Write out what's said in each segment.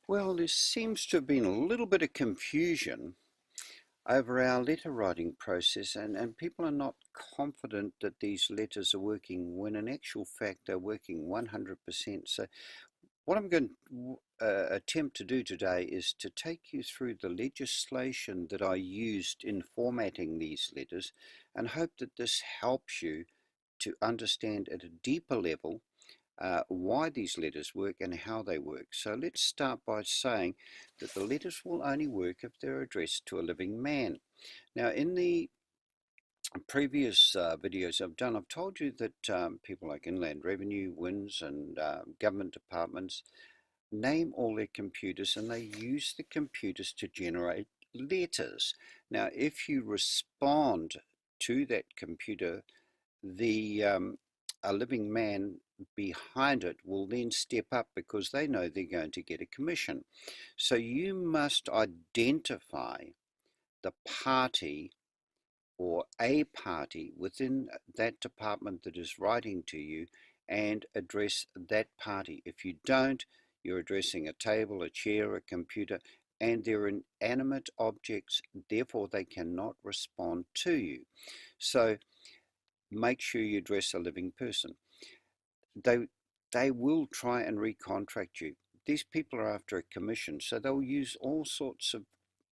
Well, there seems to have been a little bit of confusion over our letter writing process, and people are not confident that these letters are working when in actual fact they're working 100%. So what I'm going to attempt to do today is to take you through the legislation that I used in formatting these letters, and hope that this helps you to understand at a deeper level why these letters work and how they work. So let's start by saying that the letters will only work if they're addressed to a living man. Now, in the previous videos I've done, I've told you that people like Inland Revenue, WINS and government departments name all their computers, and they use the computers to generate letters. Now, if you respond to that computer, the a living man behind it will then step up because they know they're going to get a commission. So you must identify the party or a party within that department that is writing to you and address that party. If you don't, you're addressing a table, a chair, a computer, and they're inanimate objects, therefore they cannot respond to you. So make sure you address a living person. They will try and recontract you. These people are after a commission, so they'll use all sorts of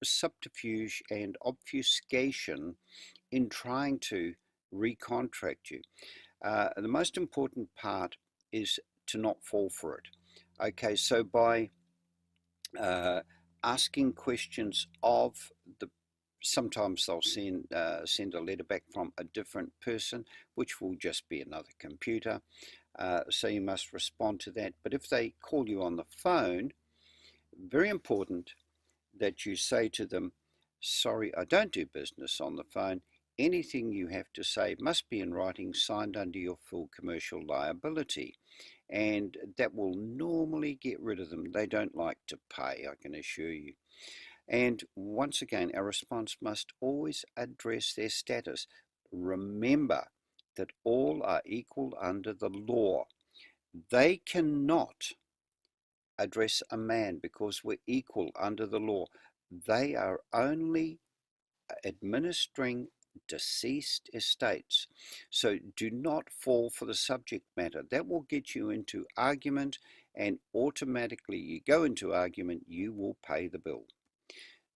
subterfuge and obfuscation in trying to recontract you. The most important part is to not fall for it. Okay, so by asking questions of the, sometimes they'll send a letter back from a different person, which will just be another computer. So you must respond to that. But if they call you on the phone, very important that you say to them, sorry, I don't do business on the phone. Anything you have to say must be in writing, signed under your full commercial liability. And that will normally get rid of them. They don't like to pay, I can assure you. And once again, our response must always address their status. Remember that all are equal under the law. They cannot address a man because we're equal under the law. They are only administering deceased estates. So do not fall for the subject matter. That will get you into argument, and automatically you go into argument, you will pay the bill.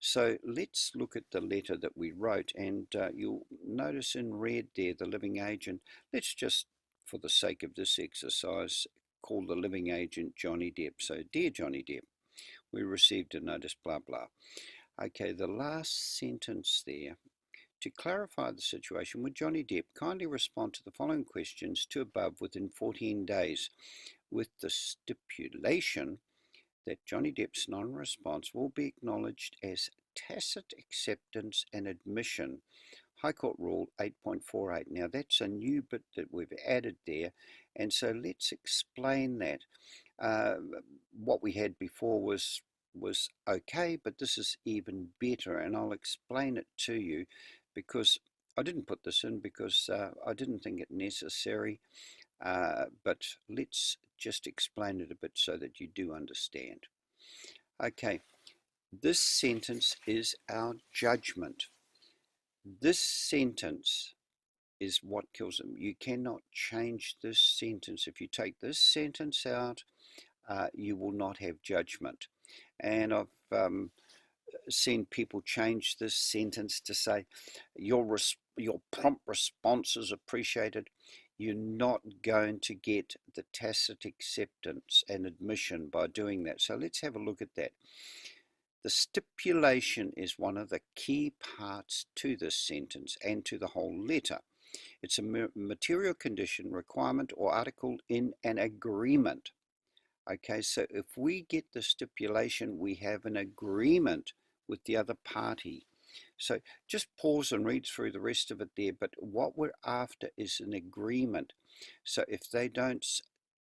So let's look at the letter that we wrote, and you'll notice in red there the living agent. Let's just, for the sake of this exercise, call the living agent Johnny Depp. So, dear Johnny Depp, we received a notice, blah, blah. Okay, the last sentence there. To clarify the situation, would Johnny Depp kindly respond to the following questions to above within 14 days, with the stipulation that Johnny Depp's non-response will be acknowledged as tacit acceptance and admission. High Court Rule 8.48. Now that's a new bit that we've added there, and so let's explain that. What we had before was okay, but this is even better, and I'll explain it to you because I didn't put this in because I didn't think it necessary. But let's just explain it a bit so that you do understand. Okay, this sentence is our judgment. This sentence is what kills them. You cannot change this sentence. If you take this sentence out, you will not have judgment. And I've seen people change this sentence to say your prompt response is appreciated. You're not going to get the tacit acceptance and admission by doing that. So let's have a look at that. The stipulation is one of the key parts to this sentence and to the whole letter. It's a material condition, requirement, or article in an agreement. Okay, so if we get the stipulation, we have an agreement with the other party. So just pause and read through the rest of it there, but what we're after is an agreement. So if they don't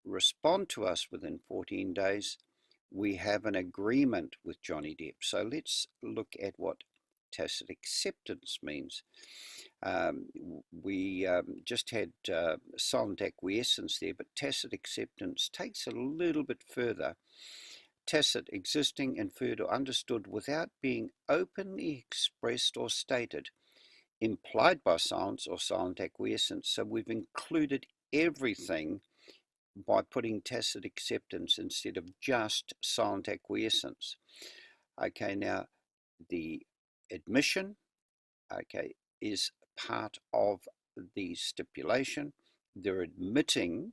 respond to us within 14 days, we have an agreement with Johnny Depp. So let's look at what tacit acceptance means. We just had silent acquiescence there, but tacit acceptance takes a little bit further. Tacit, existing, inferred or understood without being openly expressed or stated, implied by silence or silent acquiescence. So we've included everything by putting tacit acceptance instead of just silent acquiescence. Okay, now the admission, okay, is part of the stipulation. They're admitting,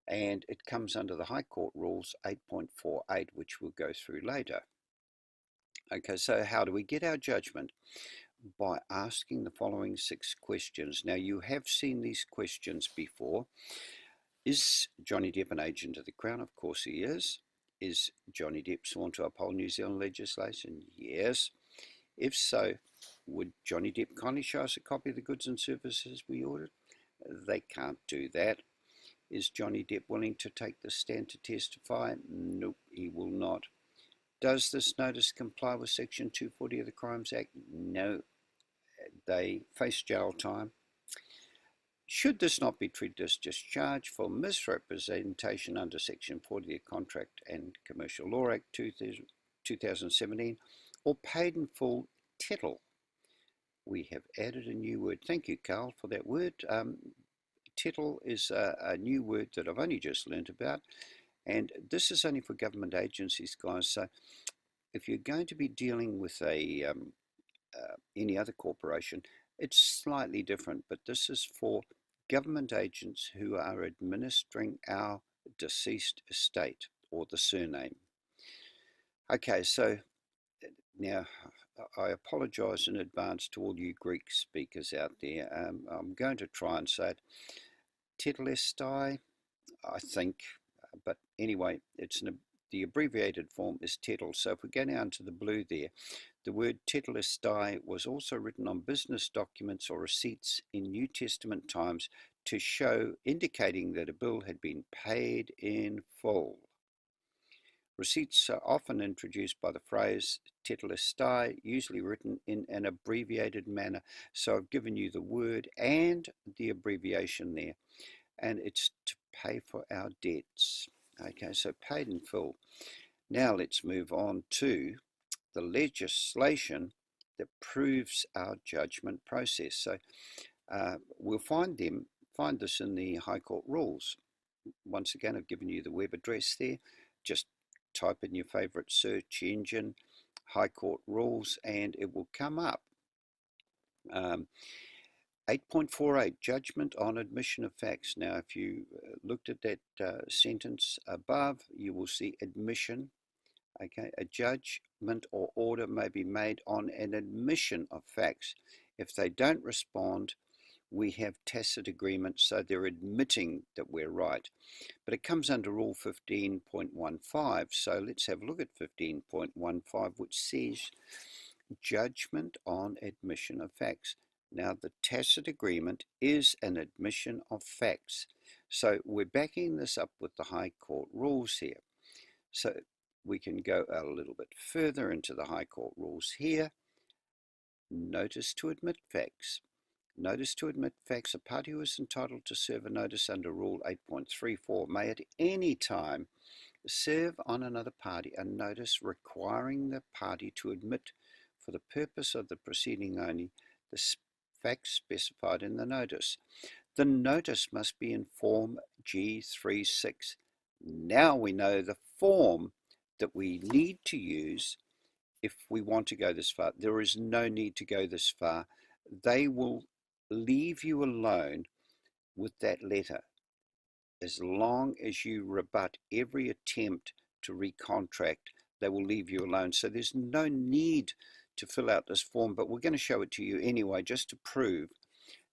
and it comes under the High Court Rules 8.48, which we'll go through later. Okay, so how do we get our judgment? By asking the following 6 questions. Now, you have seen these questions before. Is Johnny Depp an agent of the Crown? Of course he is. Is Johnny Depp sworn to uphold New Zealand legislation? Yes. If so, would Johnny Depp kindly show us a copy of the goods and services we ordered? They can't do that. Is Johnny Depp willing to take the stand to testify? Nope, he will not. Does this notice comply with Section 240 of the Crimes Act? No. They face jail time. Should this not be treated as discharge for misrepresentation under Section 40 of the Contract and Commercial Law Act 2017, or paid in full tittle? We have added a new word. Thank you, Carl, for that word. Tittle is a new word that I've only just learnt about, and this is only for government agencies, guys. So if you're going to be dealing with any other corporation, it's slightly different, but this is for government agents who are administering our deceased estate or the surname. Okay, so now I apologize in advance to all you Greek speakers out there. I'm going to try and say it tetelestai, I think, but anyway, the abbreviated form is tittle. So if we go down to the blue there, the word tetelestai was also written on business documents or receipts in New Testament times to show, indicating that a bill had been paid in full. Receipts are often introduced by the phrase tetelestai, usually written in an abbreviated manner. So I've given you the word and the abbreviation there, and it's to pay for our debts. Okay, so paid in full. Now let's move on to the legislation that proves our judgment process. So we'll find this in the High Court Rules. Once again, I've given you the web address there. Just type in your favourite search engine, High Court Rules, and it will come up. 8.48, Judgment on Admission of Facts. Now, if you looked at that sentence above, you will see admission. Okay, a judgment or order may be made on an admission of facts. If they don't respond, we have tacit agreement, so they're admitting that we're right. But it comes under Rule 15.15, so let's have a look at 15.15, which says judgment on admission of facts. Now, the tacit agreement is an admission of facts. So we're backing this up with the High Court Rules here. So we can go a little bit further into the High Court Rules here. Notice to admit facts. Notice to admit facts. A party who is entitled to serve a notice under Rule 8.34 may at any time serve on another party a notice requiring the party to admit, for the purpose of the proceeding only, the facts specified in the notice. The notice must be in Form G36. Now we know the form that we need to use if we want to go this far. There is no need to go this far. They will leave you alone with that letter as long as you rebut every attempt to recontract. They will leave you alone. So there's no need to fill out this form, but we're going to show it to you anyway, just to prove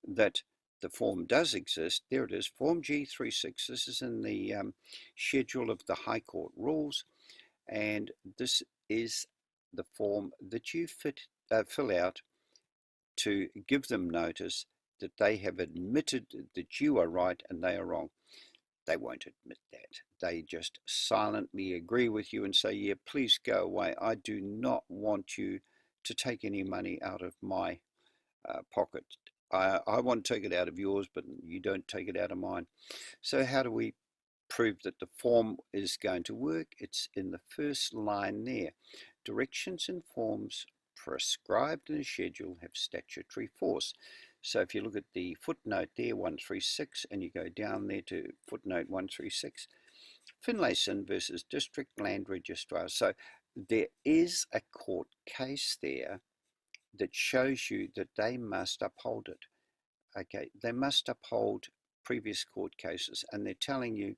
that the form does exist. There it is, Form G36. This is in the schedule of the High Court Rules, and this is the form that you fill out to give them notice that they have admitted that you are right and they are wrong. They won't admit that. They just silently agree with you and say, yeah, please go away. I do not want you to take any money out of my pocket. I want to take it out of yours, but you don't take it out of mine. So how do we prove that the form is going to work? It's in the first line there. Directions and forms prescribed in a schedule have statutory force. So if you look at the footnote there, 136, and you go down there to footnote 136, Finlayson versus District Land Registrar. So there is a court case there that shows you that they must uphold it. Okay, they must uphold previous court cases, and they're telling you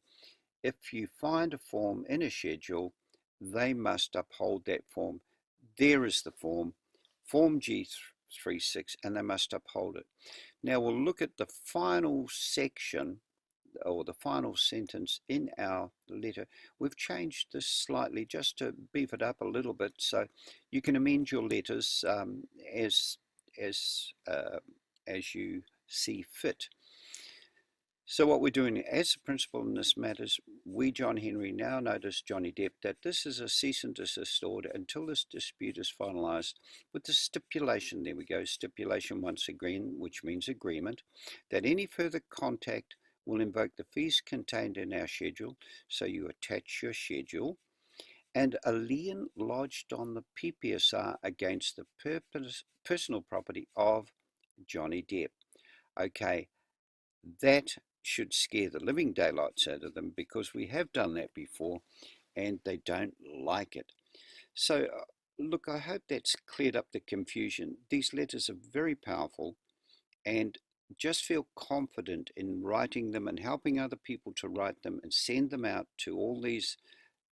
if you find a form in a schedule, they must uphold that form. There is the form, Form G36, and they must uphold it. Now we'll look at the final section, or the final sentence in our letter. We've changed this slightly just to beef it up a little bit, so you can amend your letters as you see fit. So what we're doing as a principal in this matters, we, John Henry, now notice Johnny Depp that this is a cease and desist order until this dispute is finalised with the stipulation, there we go, stipulation once again, which means agreement, that any further contact will invoke the fees contained in our schedule, so you attach your schedule, and a lien lodged on the PPSR against the personal property of Johnny Depp. Okay, that should scare the living daylights out of them, because we have done that before and they don't like it. So look, I hope that's cleared up the confusion. These letters are very powerful, and just feel confident in writing them and helping other people to write them and send them out to all these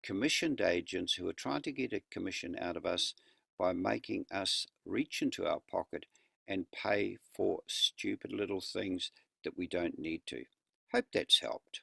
commissioned agents who are trying to get a commission out of us by making us reach into our pocket and pay for stupid little things that we don't need to. Hope that's helped.